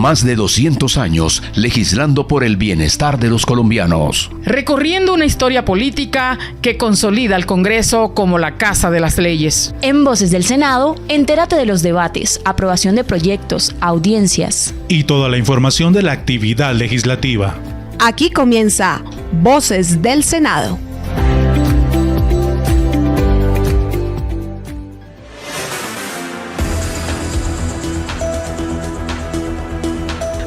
Más de 200 años legislando por el bienestar de los colombianos. Recorriendo una historia política que consolida al Congreso como la casa de las leyes. En Voces del Senado, entérate de los debates, aprobación de proyectos, audiencias. Y toda la información de la actividad legislativa. Aquí comienza Voces del Senado.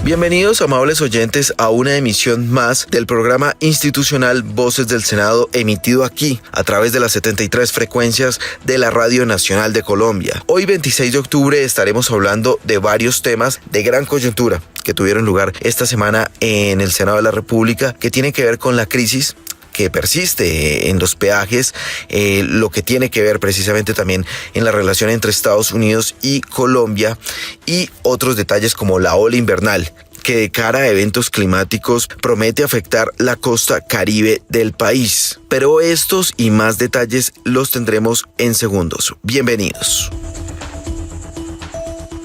Bienvenidos, amables oyentes, a una emisión más del programa institucional Voces del Senado, emitido aquí a través de las 73 frecuencias de la Radio Nacional de Colombia. Hoy, 26 de octubre, estaremos hablando de varios temas de gran coyuntura que tuvieron lugar esta semana en el Senado de la República, que tienen que ver con la crisis que persiste en los peajes, lo que tiene que ver precisamente también en la relación entre Estados Unidos y Colombia, y otros detalles como la ola invernal, que de cara a eventos climáticos promete afectar la costa caribe del país. Pero estos y más detalles los tendremos en segundos. Bienvenidos.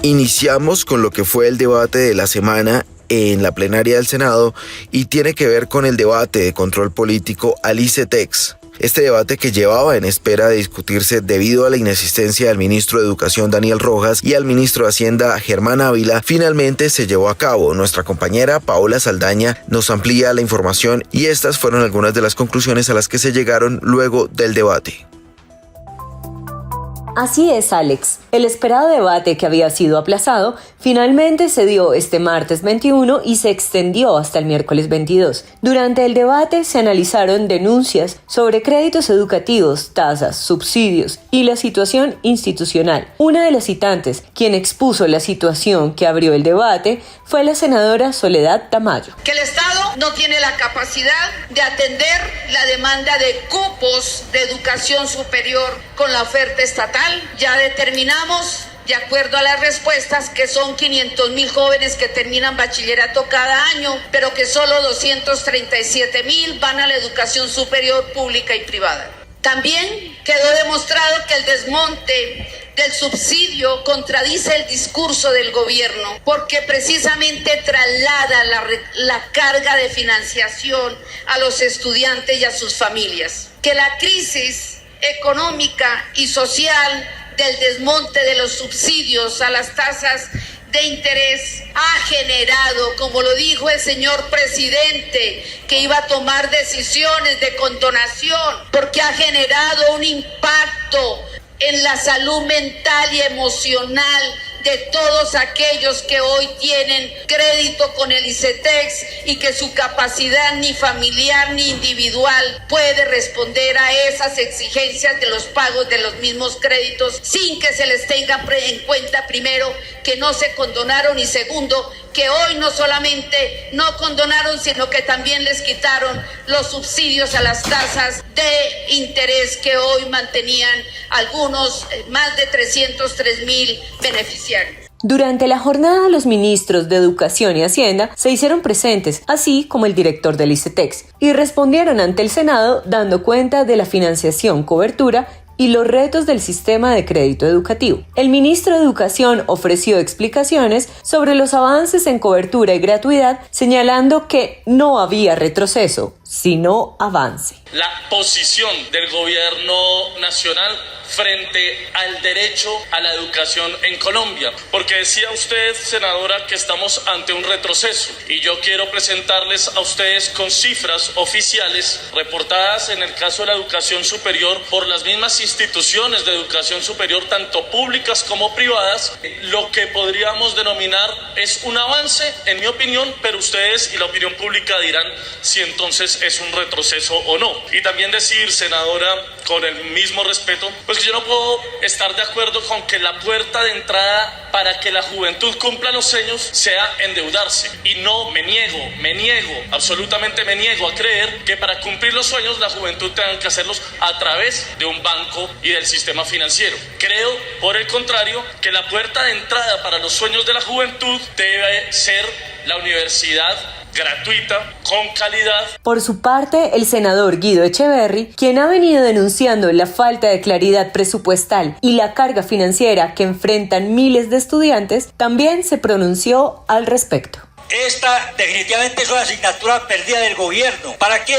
Iniciamos con lo que fue el debate de la semana en la plenaria del Senado y tiene que ver con el debate de control político al ICETEX. Este debate, que llevaba en espera de discutirse debido a la inasistencia del ministro de Educación Daniel Rojas y al ministro de Hacienda Germán Ávila, finalmente se llevó a cabo. Nuestra compañera Paola Saldaña nos amplía la información y estas fueron algunas de las conclusiones a las que se llegaron luego del debate. Así es, Alex. El esperado debate, que había sido aplazado, finalmente se dio este martes 21 y se extendió hasta el miércoles 22. Durante el debate se analizaron denuncias sobre créditos educativos, tasas, subsidios y la situación institucional. Una de las citantes, quien expuso la situación que abrió el debate, fue la senadora Soledad Tamayo. Que el Estado no tiene la capacidad de atender la demanda de cupos de educación superior con la oferta estatal. Ya determinamos, de acuerdo a las respuestas, que son 500,000 jóvenes que terminan bachillerato cada año, pero que solo 237,000 van a la educación superior pública y privada. También quedó demostrado que el desmonte del subsidio contradice el discurso del gobierno, porque precisamente traslada la carga de financiación a los estudiantes y a sus familias. Que la crisis económica y social del desmonte de los subsidios a las tasas de interés ha generado, como lo dijo el señor presidente, que iba a tomar decisiones de condonación, porque ha generado un impacto en la salud mental y emocional de todos aquellos que hoy tienen crédito con el ICETEX y que su capacidad ni familiar ni individual puede responder a esas exigencias de los pagos de los mismos créditos, sin que se les tenga en cuenta, primero, que no se condonaron, y segundo, que hoy no solamente no condonaron, sino que también les quitaron los subsidios a las tasas de interés que hoy mantenían algunos, más de 303,000 beneficiarios. Durante la jornada, los ministros de Educación y Hacienda se hicieron presentes, así como el director del ICETEX, y respondieron ante el Senado dando cuenta de la financiación, cobertura y los retos del sistema de crédito educativo. El ministro de Educación ofreció explicaciones sobre los avances en cobertura y gratuidad, señalando que no había retroceso, sino avance. La posición del gobierno nacional frente al derecho a la educación en Colombia, porque decía usted, senadora, que estamos ante un retroceso, y yo quiero presentarles a ustedes con cifras oficiales reportadas en el caso de la educación superior por las mismas instituciones de educación superior, tanto públicas como privadas. Lo que podríamos denominar es un avance, en mi opinión, pero ustedes y la opinión pública dirán si entonces es un retroceso o no. Y también decir, senadora, con el mismo respeto, pues que yo no puedo estar de acuerdo con que la puerta de entrada para que la juventud cumpla los sueños sea endeudarse. Y no, me niego, absolutamente me niego a creer que para cumplir los sueños la juventud tenga que hacerlos a través de un banco y del sistema financiero. Creo, por el contrario, que la puerta de entrada para los sueños de la juventud debe ser la universidad gratuita, con calidad. Por su parte, el senador Guido Echeverry, quien ha venido denunciando la falta de claridad presupuestal y la carga financiera que enfrentan miles de estudiantes, también se pronunció al respecto. Esta definitivamente es una asignatura perdida del gobierno. ¿Para qué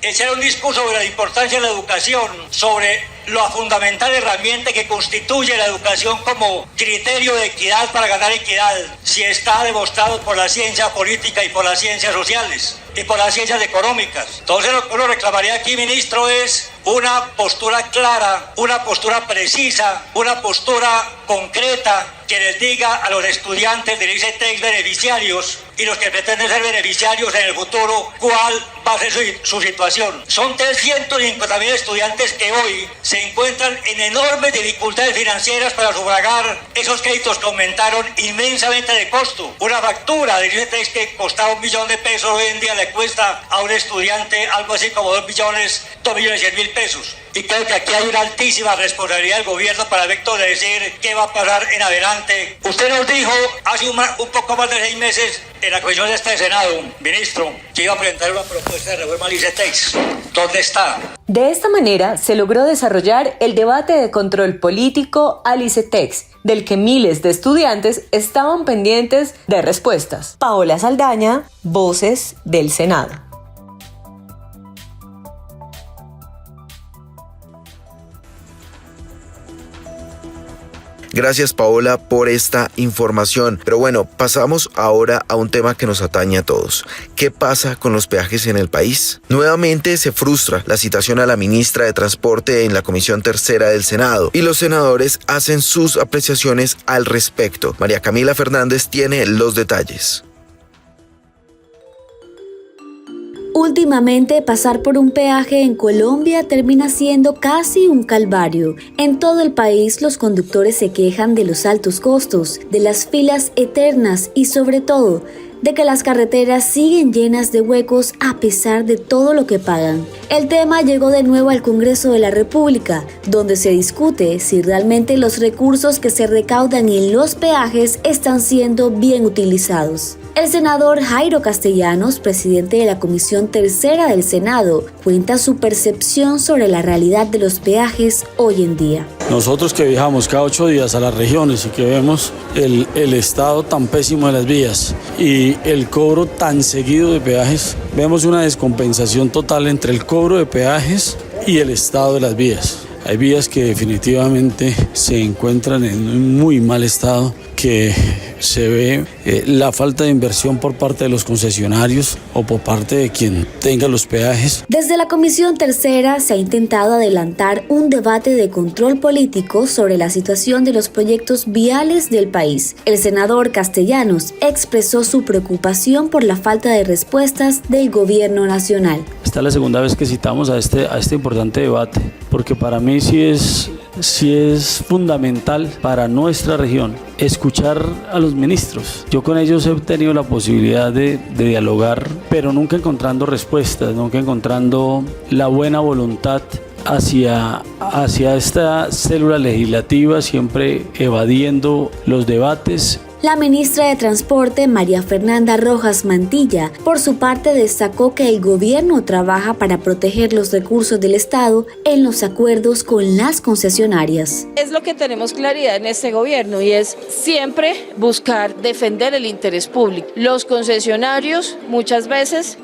echar un discurso sobre la importancia de la educación, sobre la fundamental herramienta que constituye la educación como criterio de equidad para ganar equidad, si está demostrado por la ciencia política y por las ciencias sociales y por las ciencias económicas? Entonces lo que uno reclamaría aquí, ministro, es una postura clara, una postura precisa, una postura concreta que les diga a los estudiantes del ICETEX beneficiarios y los que pretenden ser beneficiarios en el futuro cuál va a ser su situación. Son 350.000 estudiantes que hoy se encuentran en enormes dificultades financieras para sufragar esos créditos que aumentaron inmensamente de costo. Una factura del ICETEX que costaba $1.000.000 hoy en día le cuesta a un estudiante algo así como 2.100.000 pesos. Y creo que aquí hay una altísima responsabilidad del gobierno para el efecto de decir qué va a pasar en adelante. Usted nos dijo hace un poco más de 6 meses en la comisión de este Senado, ministro, que iba a presentar una propuesta de reforma al ICETEX. ¿Dónde está? De esta manera se logró desarrollar el debate de control político al ICETEX, del que miles de estudiantes estaban pendientes de respuestas. Paola Saldaña, Voces del Senado. Gracias, Paola, por esta información. Pero bueno, pasamos ahora a un tema que nos atañe a todos. ¿Qué pasa con los peajes en el país? Nuevamente se frustra la citación a la ministra de Transporte en la Comisión Tercera del Senado y los senadores hacen sus apreciaciones al respecto. María Camila Fernández tiene los detalles. Últimamente, pasar por un peaje en Colombia termina siendo casi un calvario. En todo el país, los conductores se quejan de los altos costos, de las filas eternas y, sobre todo, de que las carreteras siguen llenas de huecos a pesar de todo lo que pagan. El tema llegó de nuevo al Congreso de la República, donde se discute si realmente los recursos que se recaudan en los peajes están siendo bien utilizados. El senador Jairo Castellanos, presidente de la Comisión Tercera del Senado, cuenta su percepción sobre la realidad de los peajes hoy en día. Nosotros que viajamos cada 8 días a las regiones y que vemos el estado tan pésimo de las vías y el cobro tan seguido de peajes, vemos una descompensación total entre el cobro de peajes y el estado de las vías. Hay vías que definitivamente se encuentran en un muy mal estado, que se ve la falta de inversión por parte de los concesionarios o por parte de quien tenga los peajes. Desde la Comisión Tercera se ha intentado adelantar un debate de control político sobre la situación de los proyectos viales del país. El senador Castellanos expresó su preocupación por la falta de respuestas del gobierno nacional. Esta es la segunda vez que citamos a este importante debate, porque para mí sí es fundamental para nuestra región escuchar a los ministros. Yo con ellos he tenido la posibilidad de dialogar, pero nunca encontrando respuestas, nunca encontrando la buena voluntad hacia esta célula legislativa, siempre evadiendo los debates. La ministra de Transporte, María Fernanda Rojas Mantilla, por su parte destacó que el gobierno trabaja para proteger los recursos del Estado en los acuerdos con las concesionarias. Es lo que tenemos claridad en este gobierno y es siempre buscar defender el interés público. Los concesionarios muchas veces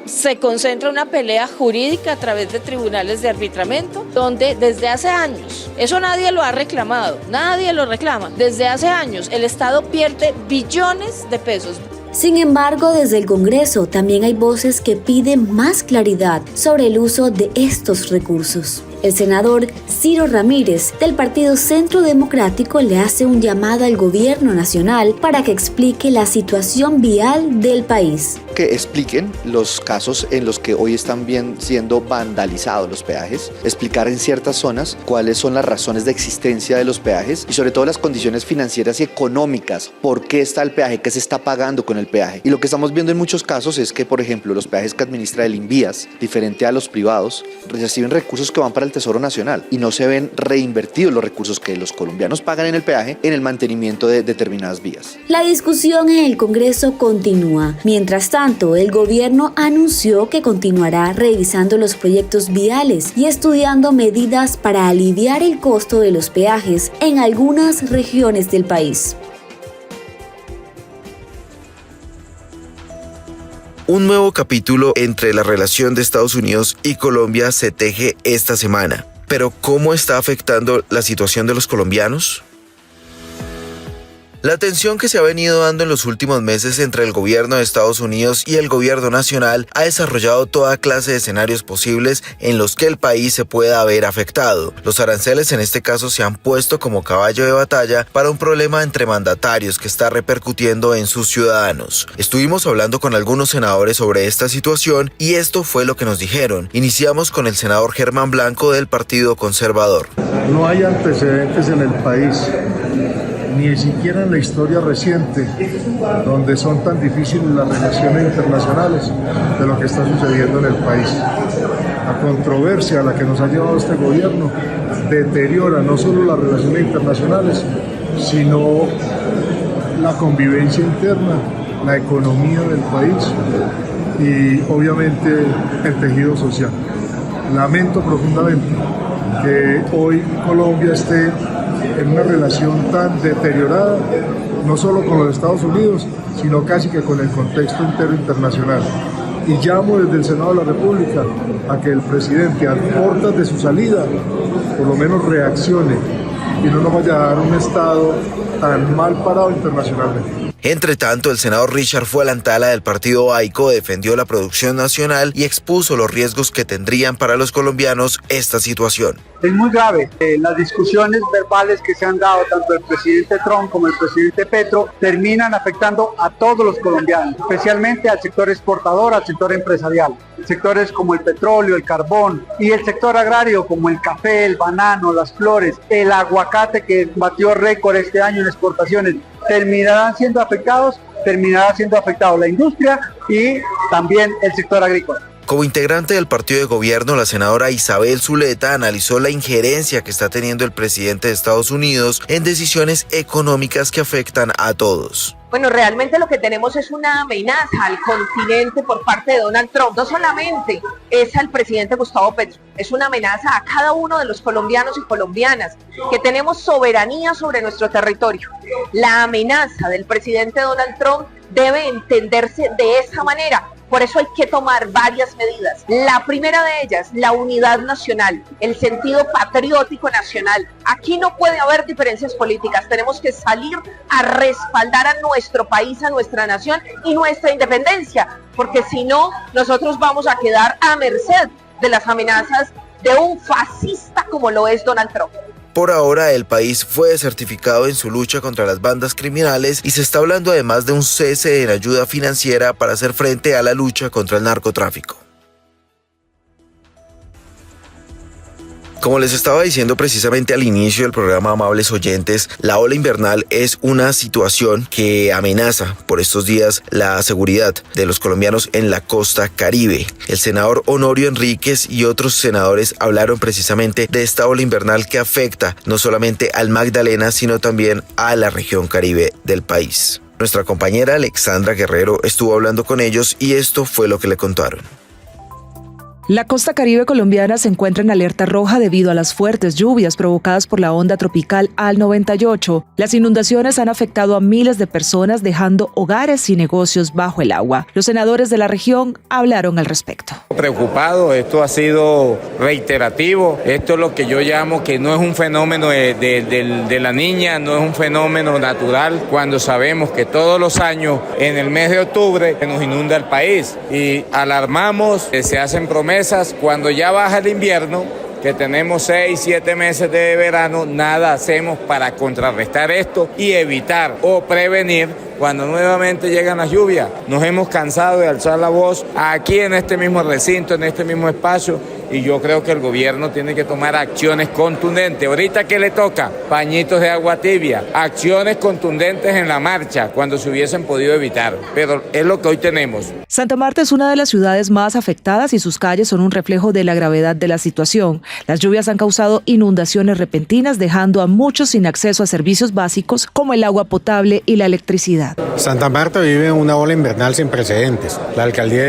se concentra una pelea jurídica a través de tribunales de arbitramiento, donde desde hace años, eso nadie lo ha reclamado, nadie lo reclama, desde hace años el Estado pierde billones de pesos. Sin embargo, desde el Congreso también hay voces que piden más claridad sobre el uso de estos recursos. El senador Ciro Ramírez, del Partido Centro Democrático, le hace un llamado al gobierno nacional para que explique la situación vial del país. Que expliquen los casos en los que hoy están siendo vandalizados los peajes, explicar en ciertas zonas cuáles son las razones de existencia de los peajes y sobre todo las condiciones financieras y económicas, por qué está el peaje, qué se está pagando con el peaje. Y lo que estamos viendo en muchos casos es que, por ejemplo, los peajes que administra el Invías, diferente a los privados, reciben recursos que van para el Tesoro Nacional y no se ven reinvertidos los recursos que los colombianos pagan en el peaje en el mantenimiento de determinadas vías. La discusión en el Congreso continúa. Mientras tanto, el gobierno anunció que continuará revisando los proyectos viales y estudiando medidas para aliviar el costo de los peajes en algunas regiones del país. Un nuevo capítulo entre la relación de Estados Unidos y Colombia se teje esta semana. Pero ¿cómo está afectando la situación de los colombianos? La tensión que se ha venido dando en los últimos meses entre el gobierno de Estados Unidos y el gobierno nacional ha desarrollado toda clase de escenarios posibles en los que el país se pueda ver afectado. Los aranceles en este caso se han puesto como caballo de batalla para un problema entre mandatarios que está repercutiendo en sus ciudadanos. Estuvimos hablando con algunos senadores sobre esta situación y esto fue lo que nos dijeron. Iniciamos con el senador Germán Blanco del Partido Conservador. No hay antecedentes en el país, ni siquiera en la historia reciente, donde son tan difíciles las relaciones internacionales de lo que está sucediendo en el país. La controversia a la que nos ha llevado este gobierno deteriora no solo las relaciones internacionales, sino la convivencia interna, la economía del país y obviamente el tejido social. Lamento profundamente que hoy Colombia esté en una relación tan deteriorada, no solo con los Estados Unidos, sino casi que con el contexto entero internacional. Y llamo desde el Senado de la República a que el presidente, a puertas de su salida, por lo menos reaccione y no nos vaya a dar un estado tan mal parado internacionalmente. Entre tanto, el senador Richard Fuelantala del partido AICO defendió la producción nacional y expuso los riesgos que tendrían para los colombianos esta situación. Es muy grave. Las discusiones verbales que se han dado tanto el presidente Trump como el presidente Petro terminan afectando a todos los colombianos, especialmente al sector exportador, al sector empresarial. Sectores como el petróleo, el carbón y el sector agrario como el café, el banano, las flores, el aguacate que batió récord este año en exportaciones, terminará siendo afectado la industria y también el sector agrícola. Como integrante del partido de gobierno, la senadora Isabel Zuleta analizó la injerencia que está teniendo el presidente de Estados Unidos en decisiones económicas que afectan a todos. Bueno, realmente lo que tenemos es una amenaza al continente por parte de Donald Trump. No solamente es al presidente Gustavo Petro, es una amenaza a cada uno de los colombianos y colombianas que tenemos soberanía sobre nuestro territorio. La amenaza del presidente Donald Trump debe entenderse de esa manera. Por eso hay que tomar varias medidas. La primera de ellas, la unidad nacional, el sentido patriótico nacional. Aquí no puede haber diferencias políticas. Tenemos que salir a respaldar a nuestro país, a nuestra nación y nuestra independencia, porque si no, nosotros vamos a quedar a merced de las amenazas de un fascista como lo es Donald Trump. Por ahora, el país fue desertificado en su lucha contra las bandas criminales y se está hablando además de un cese en ayuda financiera para hacer frente a la lucha contra el narcotráfico. Como les estaba diciendo precisamente al inicio del programa, amables oyentes, la ola invernal es una situación que amenaza por estos días la seguridad de los colombianos en la costa Caribe. El senador Honorio Enríquez y otros senadores hablaron precisamente de esta ola invernal que afecta no solamente al Magdalena, sino también a la región Caribe del país. Nuestra compañera Alexandra Guerrero estuvo hablando con ellos y esto fue lo que le contaron. La costa caribe colombiana se encuentra en alerta roja debido a las fuertes lluvias provocadas por la onda tropical Al 98. Las inundaciones han afectado a miles de personas, dejando hogares y negocios bajo el agua. Los senadores de la región hablaron al respecto. Preocupado, esto ha sido reiterativo. Esto es lo que yo llamo que no es un fenómeno de la niña, no es un fenómeno natural, cuando sabemos que todos los años en el mes de octubre nos inunda el país y alarmamos, se hacen promesas. Cuando ya baja el invierno, que tenemos 6, 7 meses de verano, nada hacemos para contrarrestar esto y evitar o prevenir cuando nuevamente llegan las lluvias. Nos hemos cansado de alzar la voz aquí en este mismo recinto, en este mismo espacio, y yo creo que el gobierno tiene que tomar acciones contundentes. Ahorita, ¿qué le toca? Pañitos de agua tibia, acciones contundentes en la marcha cuando se hubiesen podido evitar, pero es lo que hoy tenemos. Santa Marta es una de las ciudades más afectadas y sus calles son un reflejo de la gravedad de la situación. Las lluvias han causado inundaciones repentinas, dejando a muchos sin acceso a servicios básicos como el agua potable y la electricidad. Santa Marta vive una ola invernal sin precedentes. La alcaldía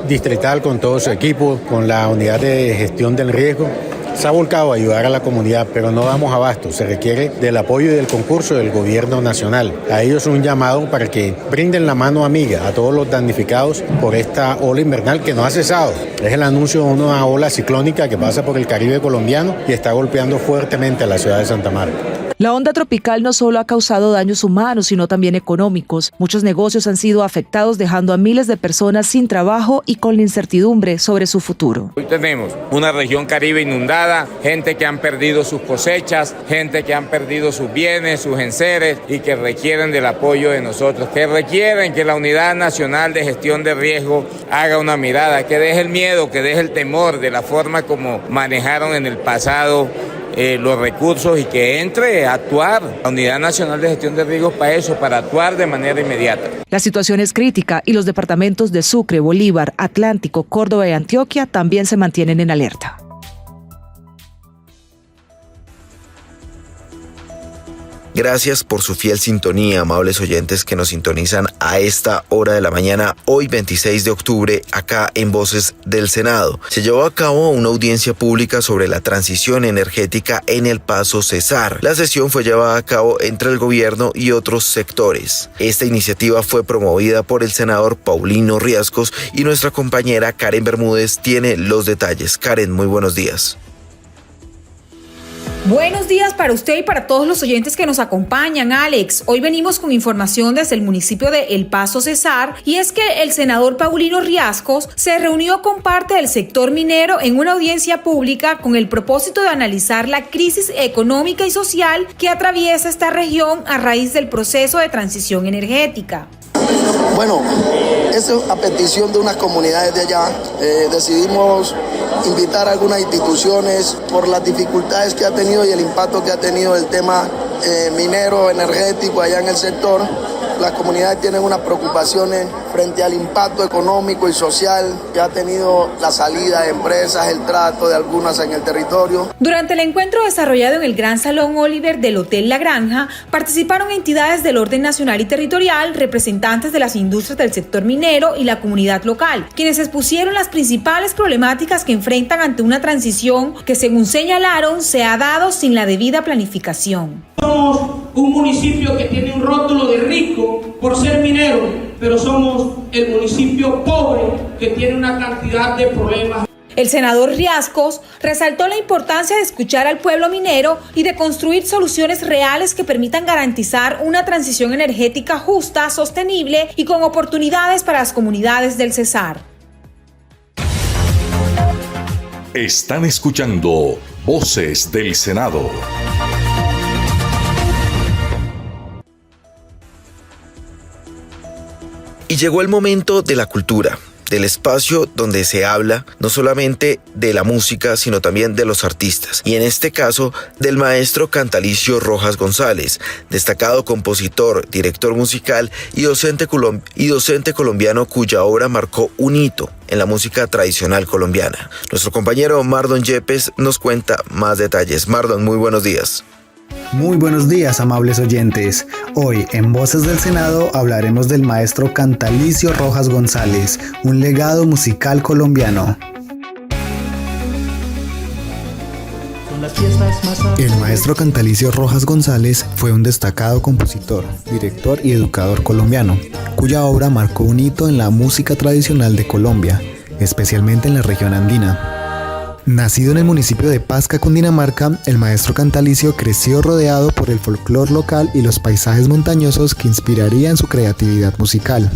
distrital, con todo su equipo, con la unidad de gestión del riesgo, se ha volcado a ayudar a la comunidad, pero no damos abasto. Se requiere del apoyo y del concurso del gobierno nacional. A ellos un llamado para que brinden la mano amiga a todos los damnificados por esta ola invernal que no ha cesado. Es el anuncio de una ola ciclónica que pasa por el Caribe colombiano y está golpeando fuertemente a la ciudad de Santa Marta. La onda tropical no solo ha causado daños humanos, sino también económicos. Muchos negocios han sido afectados, dejando a miles de personas sin trabajo y con la incertidumbre sobre su futuro. Hoy tenemos una región Caribe inundada, gente que han perdido sus cosechas, gente que han perdido sus bienes, sus enseres y que requieren del apoyo de nosotros, que requieren que la Unidad Nacional de Gestión de Riesgo haga una mirada, que deje el miedo, que deje el temor de la forma como manejaron en el pasado los recursos y que entre a actuar. La Unidad Nacional de Gestión de Riesgos para eso, para actuar de manera inmediata. La situación es crítica y los departamentos de Sucre, Bolívar, Atlántico, Córdoba y Antioquia también se mantienen en alerta. Gracias por su fiel sintonía, amables oyentes que nos sintonizan a esta hora de la mañana, hoy 26 de octubre, acá en Voces del Senado. Se llevó a cabo una audiencia pública sobre la transición energética en el Paso Cesar. La sesión fue llevada a cabo entre el gobierno y otros sectores. Esta iniciativa fue promovida por el senador Paulino Riascos y nuestra compañera Karen Bermúdez tiene los detalles. Karen, muy buenos días. Buenos días para usted y para todos los oyentes que nos acompañan, Alex. Hoy venimos con información desde el municipio de El Paso Cesar, y es que el senador Paulino Riascos se reunió con parte del sector minero en una audiencia pública con el propósito de analizar la crisis económica y social que atraviesa esta región a raíz del proceso de transición energética. Bueno, eso a petición de unas comunidades de allá, decidimos invitar a algunas instituciones por las dificultades que ha tenido y el impacto que ha tenido el tema minero, energético allá en el sector. Las comunidades tienen unas preocupaciones frente al impacto económico y social que ha tenido la salida de empresas, el trato de algunas en el territorio. Durante el encuentro desarrollado en el Gran Salón Oliver del Hotel La Granja, participaron entidades del orden nacional y territorial, representantes de las industrias del sector minero y la comunidad local, quienes expusieron las principales problemáticas que enfrentan ante una transición que, según señalaron, se ha dado sin la debida planificación. Somos un municipio que tiene un rótulo de rico por ser minero, pero somos el municipio pobre que tiene una cantidad de problemas. El senador Riascos resaltó la importancia de escuchar al pueblo minero y de construir soluciones reales que permitan garantizar una transición energética justa, sostenible y con oportunidades para las comunidades del Cesar. Están escuchando Voces del Senado. Y llegó el momento de la cultura, del espacio donde se habla no solamente de la música, sino también de los artistas. Y en este caso, del maestro Cantalicio Rojas González, destacado compositor, director musical y docente colombiano cuya obra marcó un hito en la música tradicional colombiana. Nuestro compañero Mardon Yepes nos cuenta más detalles. Mardon, muy buenos días. Muy buenos días, amables oyentes. Hoy en Voces del Senado hablaremos del maestro Cantalicio Rojas González, un legado musical colombiano. El maestro Cantalicio Rojas González fue un destacado compositor, director y educador colombiano, cuya obra marcó un hito en la música tradicional de Colombia, especialmente en la región andina. Nacido en el municipio de Pasca, Cundinamarca, el maestro Cantalicio creció rodeado por el folclore local y los paisajes montañosos que inspirarían su creatividad musical.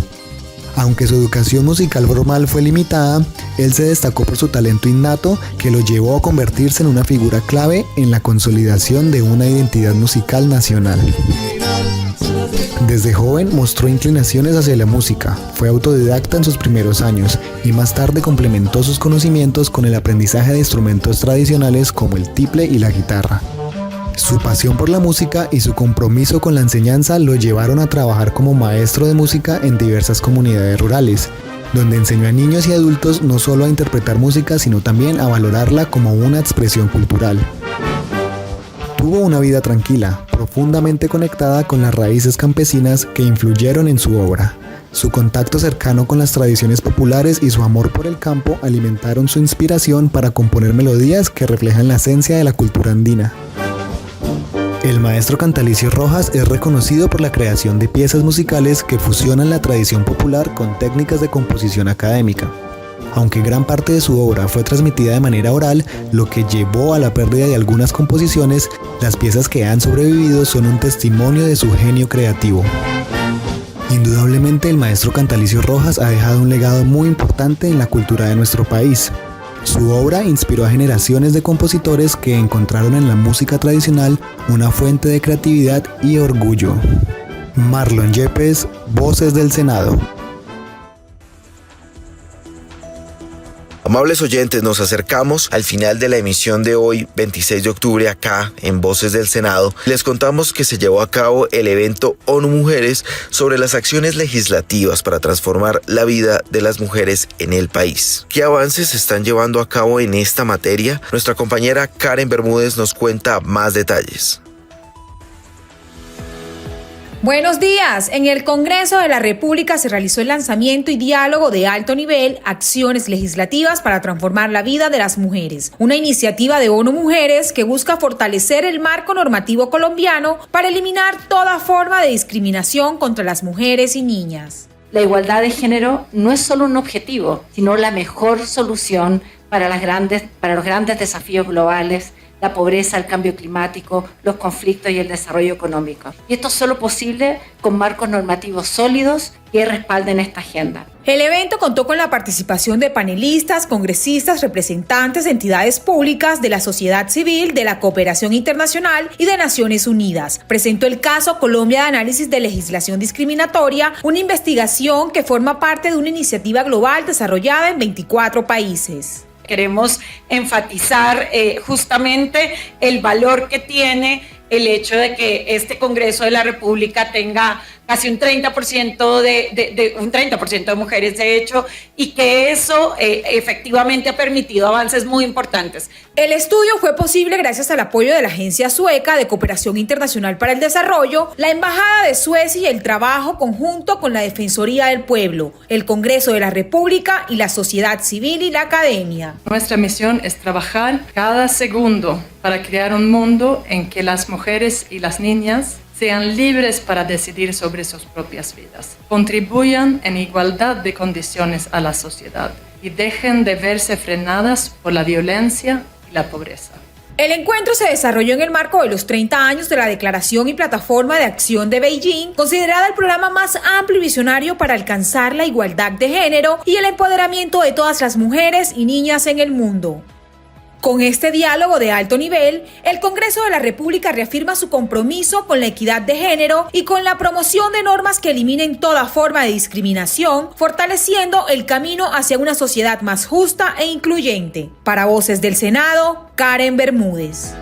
Aunque su educación musical formal fue limitada, él se destacó por su talento innato que lo llevó a convertirse en una figura clave en la consolidación de una identidad musical nacional. Desde joven mostró inclinaciones hacia la música, fue autodidacta en sus primeros años y más tarde complementó sus conocimientos con el aprendizaje de instrumentos tradicionales como el tiple y la guitarra. Su pasión por la música y su compromiso con la enseñanza lo llevaron a trabajar como maestro de música en diversas comunidades rurales, donde enseñó a niños y adultos no solo a interpretar música, sino también a valorarla como una expresión cultural. Tuvo una vida tranquila, profundamente conectada con las raíces campesinas que influyeron en su obra. Su contacto cercano con las tradiciones populares y su amor por el campo alimentaron su inspiración para componer melodías que reflejan la esencia de la cultura andina. El maestro Cantalicio Rojas es reconocido por la creación de piezas musicales que fusionan la tradición popular con técnicas de composición académica. Aunque gran parte de su obra fue transmitida de manera oral, lo que llevó a la pérdida de algunas composiciones, las piezas que han sobrevivido son un testimonio de su genio creativo. Indudablemente el maestro Cantalicio Rojas ha dejado un legado muy importante en la cultura de nuestro país. Su obra inspiró a generaciones de compositores que encontraron en la música tradicional una fuente de creatividad y orgullo. Marlon Yepes, Voces del Senado. Amables oyentes, nos acercamos al final de la emisión de hoy, 26 de octubre, acá en Voces del Senado. Les contamos que se llevó a cabo el evento ONU Mujeres sobre las acciones legislativas para transformar la vida de las mujeres en el país. ¿Qué avances se están llevando a cabo en esta materia? Nuestra compañera Karen Bermúdez nos cuenta más detalles. Buenos días. En el Congreso de la República se realizó el lanzamiento y diálogo de alto nivel, acciones legislativas para transformar la vida de las mujeres. Una iniciativa de ONU Mujeres que busca fortalecer el marco normativo colombiano para eliminar toda forma de discriminación contra las mujeres y niñas. La igualdad de género no es solo un objetivo, sino la mejor solución para los grandes desafíos globales, la pobreza, el cambio climático, los conflictos y el desarrollo económico. Y esto es solo posible con marcos normativos sólidos que respalden esta agenda. El evento contó con la participación de panelistas, congresistas, representantes de entidades públicas, de la sociedad civil, de la cooperación internacional y de Naciones Unidas. Presentó el caso Colombia de Análisis de Legislación Discriminatoria, una investigación que forma parte de una iniciativa global desarrollada en 24 países. Queremos enfatizar justamente el valor que tiene el hecho de que este Congreso de la República tenga casi un 30% de mujeres, de hecho, y que eso efectivamente ha permitido avances muy importantes. El estudio fue posible gracias al apoyo de la Agencia Sueca de Cooperación Internacional para el Desarrollo, la Embajada de Suecia y el trabajo conjunto con la Defensoría del Pueblo, el Congreso de la República y la sociedad civil y la academia. Nuestra misión es trabajar cada segundo para crear un mundo en que las mujeres y las niñas sean libres para decidir sobre sus propias vidas, contribuyan en igualdad de condiciones a la sociedad y dejen de verse frenadas por la violencia y la pobreza. El encuentro se desarrolló en el marco de los 30 años de la Declaración y Plataforma de Acción de Beijing, considerada el programa más amplio y visionario para alcanzar la igualdad de género y el empoderamiento de todas las mujeres y niñas en el mundo. Con este diálogo de alto nivel, el Congreso de la República reafirma su compromiso con la equidad de género y con la promoción de normas que eliminen toda forma de discriminación, fortaleciendo el camino hacia una sociedad más justa e incluyente. Para Voces del Senado, Karen Bermúdez.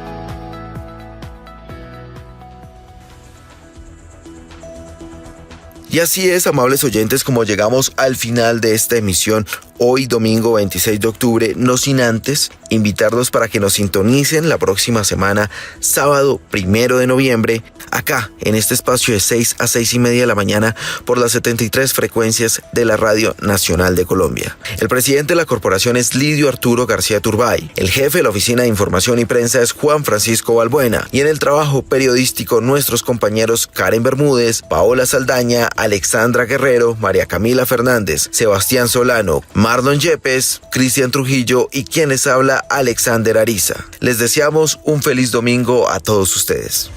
Y así es, amables oyentes, como llegamos al final de esta emisión hoy domingo 26 de octubre, no sin antes invitarlos para que nos sintonicen la próxima semana, sábado 1 de noviembre, acá en este espacio de 6 a 6 y media de la mañana por las 73 frecuencias de la Radio Nacional de Colombia. El presidente de la corporación es Lidio Arturo García Turbay, el jefe de la Oficina de Información y Prensa es Juan Francisco Balbuena y en el trabajo periodístico nuestros compañeros Karen Bermúdez, Paola Saldaña, Alexandra Guerrero, María Camila Fernández, Sebastián Solano, Marlon Yepes, Cristian Trujillo y quien les habla, Alexander Ariza. Les deseamos un feliz domingo a todos ustedes.